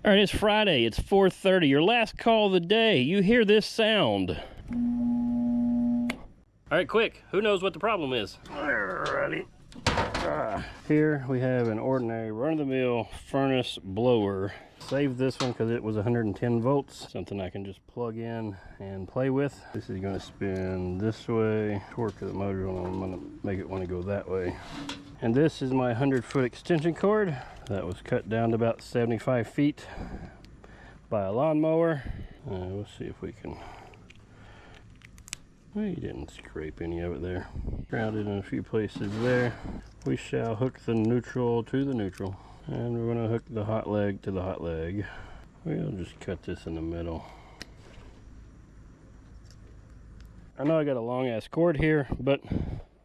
All right, it's Friday, it's 4:30, your last call of the day. You hear this sound. All right, quick, who knows what the problem is? Alrighty. Here we have an ordinary run-of-the-mill furnace blower. Saved this one because it was 110 volts. Something I can just plug in and play with. This is going to spin this way. Torque of the motor, I'm going to make it want to go that way. And this is my 100-foot extension cord that was cut down to about 75 feet by a lawnmower. We'll see if we can. Well, you didn't scrape any of it there. Grounded in a few places there. We shall hook the neutral to the neutral. And we're going to hook the hot leg to the hot leg. We'll just cut this in the middle. I know I got a long ass cord here, but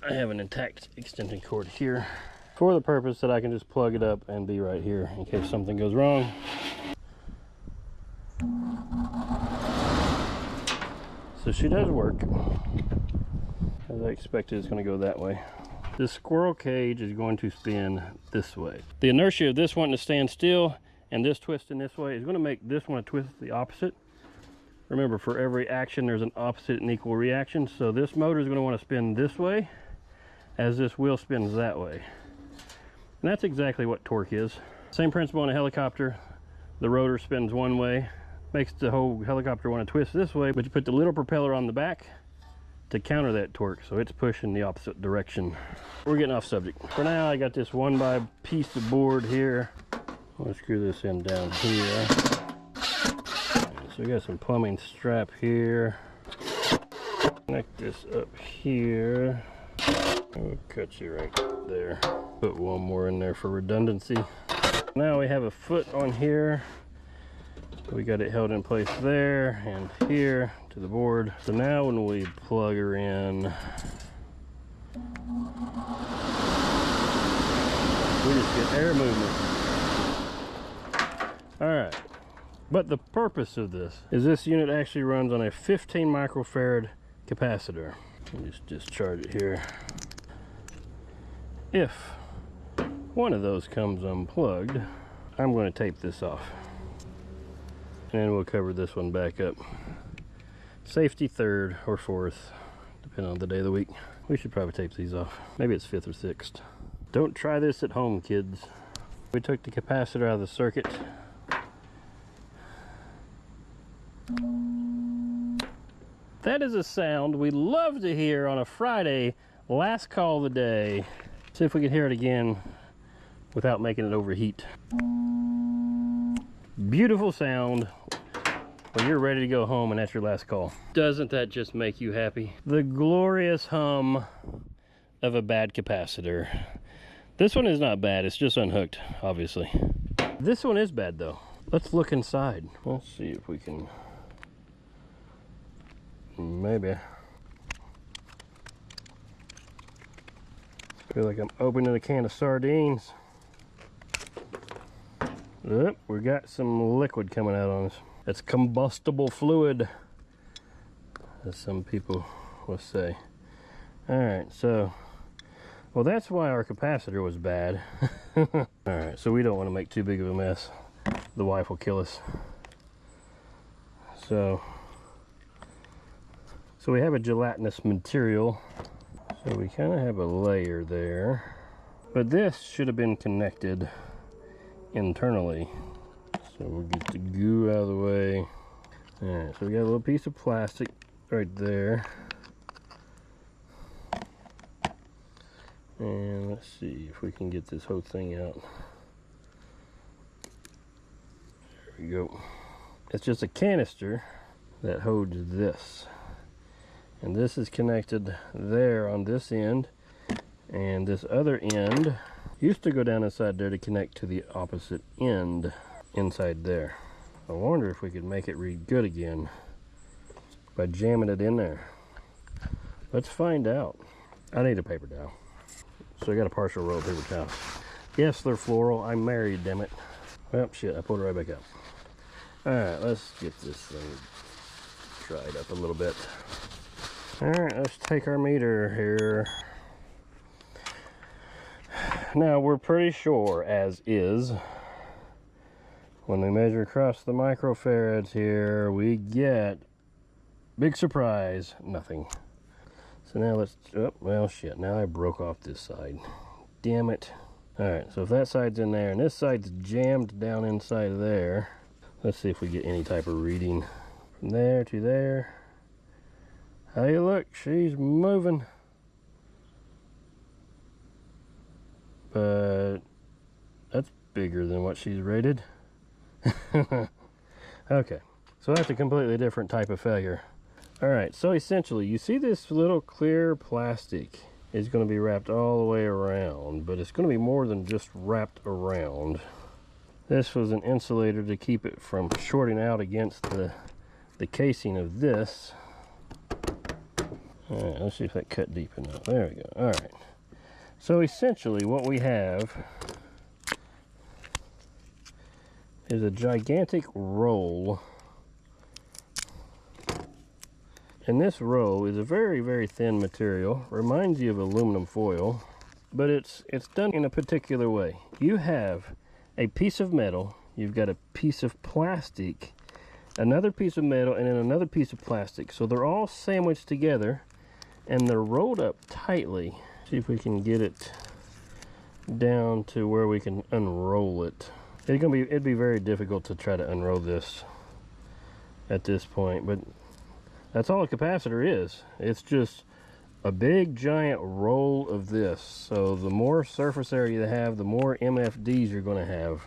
I have an intact extension cord here for the purpose that I can just plug it up and be right here in case something goes wrong. So she does work. As I expected, it's going to go that way. This squirrel cage is going to spin this way. The inertia of this wanting to stand still and this twisting this way is going to make this one twist the opposite. Remember, for every action there's an opposite and equal reaction. So this motor is going to want to spin this way as this wheel spins that way. And that's exactly what torque is. Same principle on a helicopter. The rotor spins one way, makes the whole helicopter want to twist this way, but you put the little propeller on the back to counter that torque, so it's pushing the opposite direction. We're getting off subject. For now, I got this 1x piece of board here. I'm gonna screw this in down here. So we got some plumbing strap here. Connect this up here. We'll cut you right there. Put one more in there for redundancy. Now we have a foot on here. We got it held in place there and here to the board. So now when we plug her in, we just get air movement. All right, but the purpose of this is this unit actually runs on a 15 microfarad capacitor. Let me just discharge it here. If one of those comes unplugged, I'm going to tape this off. And we'll cover this one back up. Safety third or fourth, depending on the day of the week. We should probably tape these off. Maybe it's fifth or sixth. Don't try this at home, kids. We took the capacitor out of the circuit. That is a sound we love to hear on a Friday, last call of the day. See if we can hear it again without making it overheat. Beautiful sound when you're ready to go home and that's your last call. Doesn't that just make you happy? The glorious hum of a bad capacitor. This one is not bad, it's just unhooked, obviously. This one is bad though. Let's look inside. Let's see if we can, maybe. Feel like I'm opening a can of sardines. Yep, we got some liquid coming out on us. It's combustible fluid, as some people will say. All right, so, well, that's why our capacitor was bad. All right, so we don't want to make too big of a mess. The wife will kill us. So we have a gelatinous material. So we kind of have a layer there. But this should have been connected internally. So we'll get the goo out of the way. All right, so we got a little piece of plastic right there. And let's see if we can get this whole thing out. There we go. It's just a canister that holds this. And this is connected there on this end. And this other end used to go down inside there to connect to the opposite end inside there. I wonder if we could make it read good again by jamming it in there. Let's find out. I need a paper towel. So I got a partial roll of paper towels. Yes, they're floral. I'm married, damn it. Well, shit, I pulled it right back up. All right, let's get this thing dried up a little bit. All right, let's take our meter here. Now, we're pretty sure, as is, When we measure across the microfarads here, we get, big surprise, nothing. So now let's, oh, well shit, now I broke off this side. Damn it. Alright, so if that side's in there and this side's jammed down inside of there, let's see if we get any type of reading. From there to there. Hey look, she's moving. But that's bigger than what she's rated. Okay, so that's a completely different type of failure. Alright, so essentially you see this little clear plastic is going to be wrapped all the way around, but it's going to be more than just wrapped around. This was an insulator to keep it from shorting out against the casing of this. Alright, let's see if that cut deep enough. There we go. Alright, so essentially what we have is a gigantic roll. And this roll is a very, very thin material. Reminds you of aluminum foil, but it's done in a particular way. You have a piece of metal, you've got a piece of plastic, another piece of metal, and then another piece of plastic. So they're all sandwiched together, and they're rolled up tightly. See if we can get it down to where we can unroll it. It'd be very difficult to try to unroll this at this point, but that's all a capacitor is. It's just a big giant roll of this. So the more surface area you have, the more MFDs you're going to have.